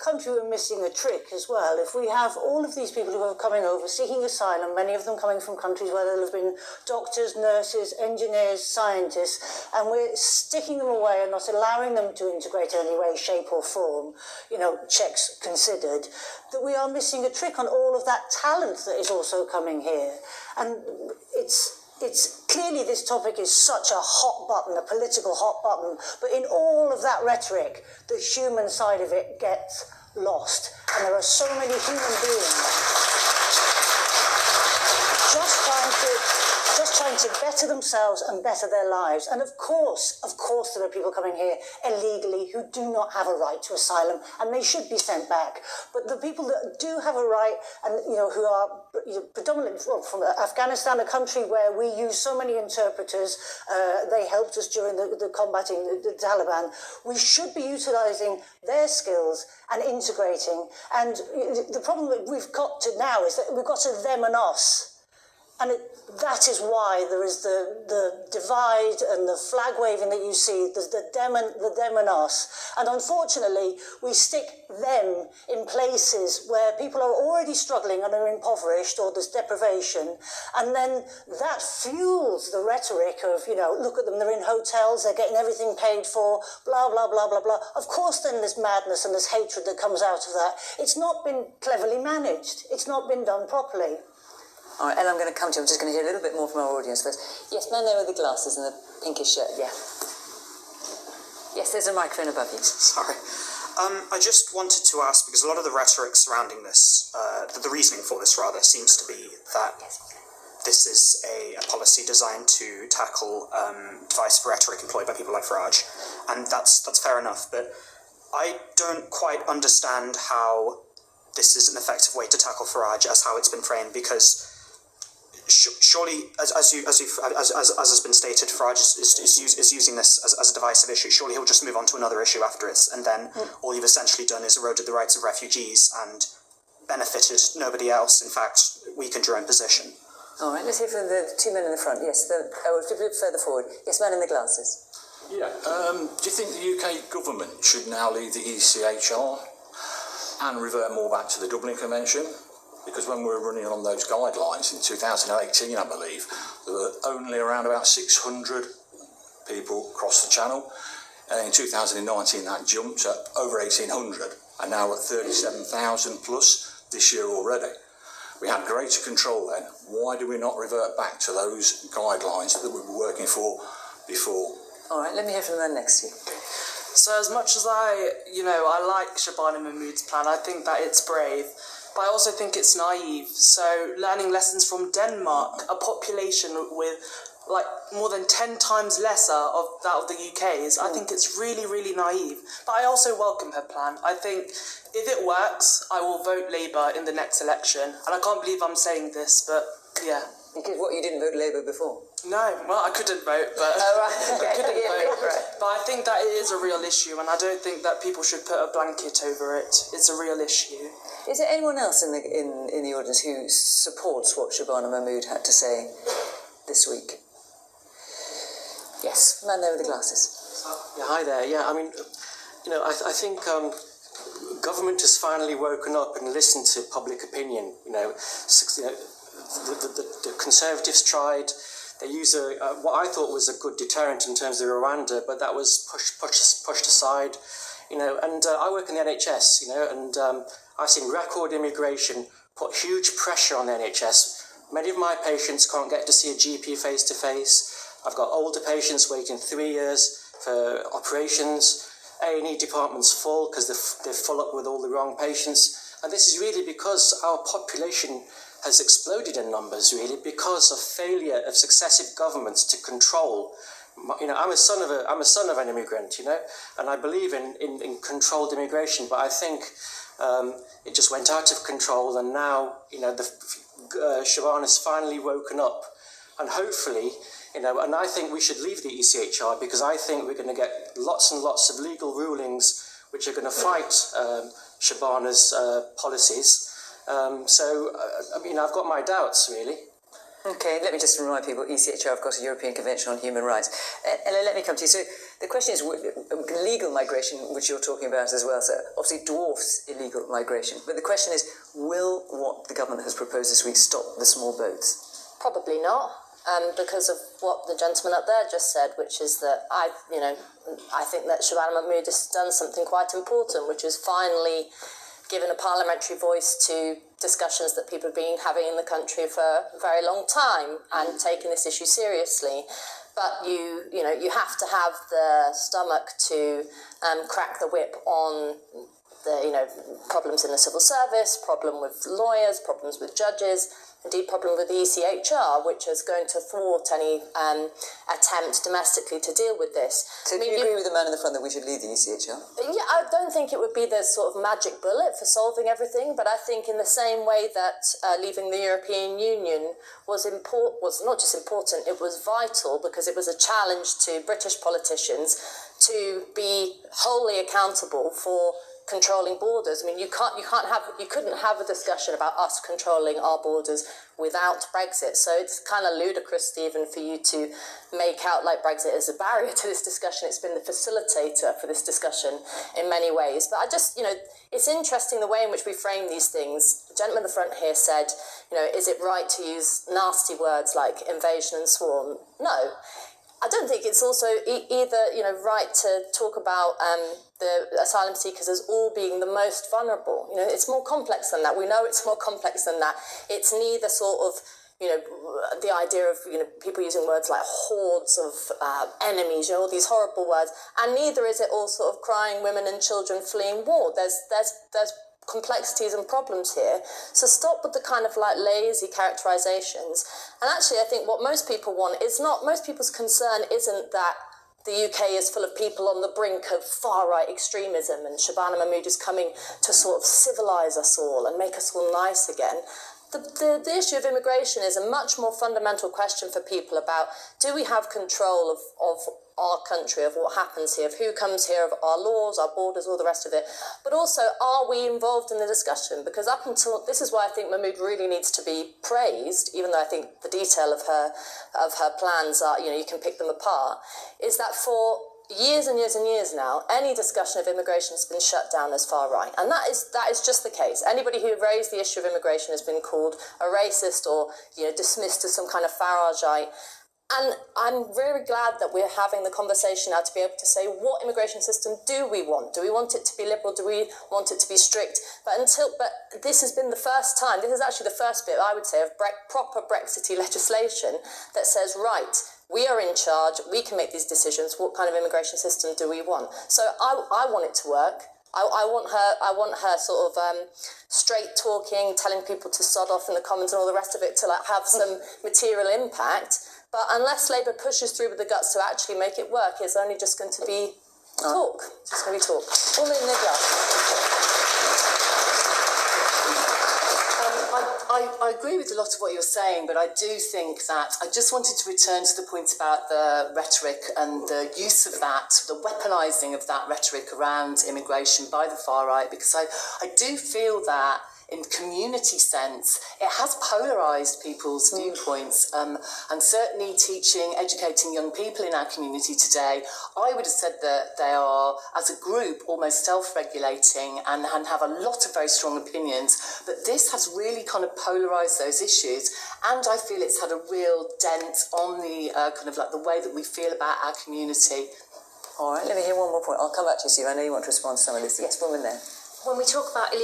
country, we're missing a trick as well. If we have all of these people who are coming over, seeking asylum, many of them coming from countries where there have been doctors, nurses, engineers, scientists, and we're sticking them away and not allowing them to integrate in any way, shape or form, you know, checks considered, that we are missing a trick on all of that talent that is also coming here. And it's clearly this topic is such a hot button, a political hot button, but in all of that rhetoric, the human side of it gets lost. And there are so many human beings just trying to better themselves and better their lives. And of course, there are people coming here illegally who do not have a right to asylum, and they should be sent back. But the people that do have a right, and you know, who are predominantly from Afghanistan, a country where we use so many interpreters, they helped us during the combating the Taliban. We should be utilising their skills and integrating. And the problem that we've got to now is that we've got a them and us. And that is why there is the divide and the flag waving that you see. There's the them and us. And unfortunately, we stick them in places where people are already struggling and are impoverished, or there's deprivation. And then that fuels the rhetoric of, you know, look at them, they're in hotels, they're getting everything paid for, blah, blah, blah, blah, blah. Of course, then there's madness and there's hatred that comes out of that. It's not been cleverly managed. It's not been done properly. All right, Ella, I'm going to come to you. I'm just going to hear a little bit more from our audience first. Yes, man there with the glasses and the pinkish shirt, yeah. Yes, there's a microphone above you. Sorry. I just wanted to ask, because a lot of the rhetoric surrounding this, the reasoning for this rather, seems to be that this is a policy designed to tackle divisive rhetoric employed by people like Farage, and that's fair enough, but I don't quite understand how this is an effective way to tackle Farage as how it's been framed, because surely, as has been stated, Farage is using this as a divisive issue. Surely he'll just move on to another issue after it, and then all you've essentially done is eroded the rights of refugees and benefited nobody else. In fact, weakened your own position. All right, let's hear from the two men in the front. Yes, a bit further forward. Yes, man in the glasses. Yeah. Do you think the UK government should now leave the ECHR and revert more back to the Dublin Convention? Because when we were running on those guidelines in 2018, I believe, there were only around about 600 people across the channel. And in 2019, that jumped up over 1,800, and now at 37,000 plus this year already. We had greater control then. Why do we not revert back to those guidelines that we were working for before? All right, let me hear from the man next to you. So as much as I like Shabana Mahmood's plan, I think that it's brave. But I also think it's naive. So learning lessons from Denmark, a population with like more than 10 times lesser of that of the UK's, I think it's really, really naive. But I also welcome her plan. I think if it works, I will vote Labour in the next election. And I can't believe I'm saying this, but yeah. Because what, you didn't vote Labour before? No, well, I couldn't vote, but I couldn't vote. Right. But I think that it is a real issue, and I don't think that people should put a blanket over it. It's a real issue. Is there anyone else in the audience who supports what Shabana Mahmood had to say this week? Yes, man there with the glasses. Yeah, hi there. Yeah, I mean, you know, I think government has finally woken up and listened to public opinion. The Conservatives tried. They used what I thought was a good deterrent in terms of Rwanda, but that was pushed aside. You know, and I work in the NHS. You know, and I've seen record immigration put huge pressure on the NHS. Many of my patients can't get to see a GP face to face. I've got older patients waiting 3 years for operations. A&E departments full because they're full up with all the wrong patients. And this is really because our population has exploded in numbers, really, because of failure of successive governments to control. You know, I'm a son of an immigrant, you know, and I believe in controlled immigration, but I think it just went out of control, and now, you know, Siobhan has finally woken up, and hopefully, you know, and I think we should leave the ECHR because I think we're going to get lots and lots of legal rulings which are going to fight Shabana's policies. I mean, I've got my doubts, really. Okay, let me just remind people, ECHR, of course, a European Convention on Human Rights. Ella, let me come to you. So The question is, legal migration, which you're talking about as well, so obviously dwarfs illegal migration. But the question is, will what the government has proposed this week stop the small boats? Probably not, because of what the gentleman up there just said, which is that I think that Shabana Mahmood has done something quite important, which is finally given a parliamentary voice to discussions that people have been having in the country for a very long time and taking this issue seriously. But you have to have the stomach to crack the whip on the problems in the civil service, problem with lawyers, problems with judges, indeed problem with the ECHR, which is going to thwart any attempt domestically to deal with this. So do you agree with the man in the front that we should leave the ECHR? Yeah, I don't think it would be the sort of magic bullet for solving everything, but I think in the same way that leaving the European Union was not just important, it was vital, because it was a challenge to British politicians to be wholly accountable for controlling borders. I mean, you couldn't have a discussion about us controlling our borders without Brexit. So it's kind of ludicrous, Stephen, for you to make out like Brexit is a barrier to this discussion. It's been the facilitator for this discussion in many ways. But I just, it's interesting the way in which we frame these things. The gentleman in the front here said, is it right to use nasty words like invasion and swarm? No. I don't think it's also either, right to talk about the asylum seekers as all being the most vulnerable. It's more complex than that. We know it's more complex than that. It's neither sort of, the idea of, people using words like hordes of enemies, all these horrible words, and neither is it all sort of crying women and children fleeing war. There's complexities and problems here. So stop with the kind of like lazy characterizations. And actually, I think what most people want is most people's concern isn't that the UK is full of people on the brink of far-right extremism and Shabana Mahmood is coming to sort of civilise us all and make us all nice again. The issue of immigration is a much more fundamental question for people about, do we have control of our country, of what happens here, of who comes here, of our laws, our borders, all the rest of it. But also, are we involved in the discussion? Because up until, this is why I think Mahmood really needs to be praised, even though I think the detail of her plans are, you can pick them apart, is that for years and years and years now, any discussion of immigration has been shut down as far right. And that is just the case. Anybody who raised the issue of immigration has been called a racist or, dismissed as some kind of Farageite. And I'm very glad that we're having the conversation now to be able to say, what immigration system do we want? Do we want it to be liberal? Do we want it to be strict? But this has been the first time, this is actually the first bit, I would say, of proper Brexity legislation that says, right, we are in charge, we can make these decisions, what kind of immigration system do we want? So I want it to work. I want her sort of straight talking, telling people to sod off in the Commons and all the rest of it to have some material impact. But unless Labour pushes through with the guts to actually make it work, it's only just going to be talk. It's just going to be talk. Woman in the glass. I agree with a lot of what you're saying, but I do think that I just wanted to return to the point about the rhetoric and the use of that, the weaponising of that rhetoric around immigration by the far right, because I do feel that in community sense, it has polarised people's viewpoints, and certainly educating young people in our community today, I would have said that they are, as a group, almost self-regulating and have a lot of very strong opinions, but this has really kind of polarised those issues, and I feel it's had a real dent on the kind of like the way that we feel about our community. All right, let me hear one more point. I'll come back to you, Steve. I know you want to respond to some of this. Yes, woman there. When we talk about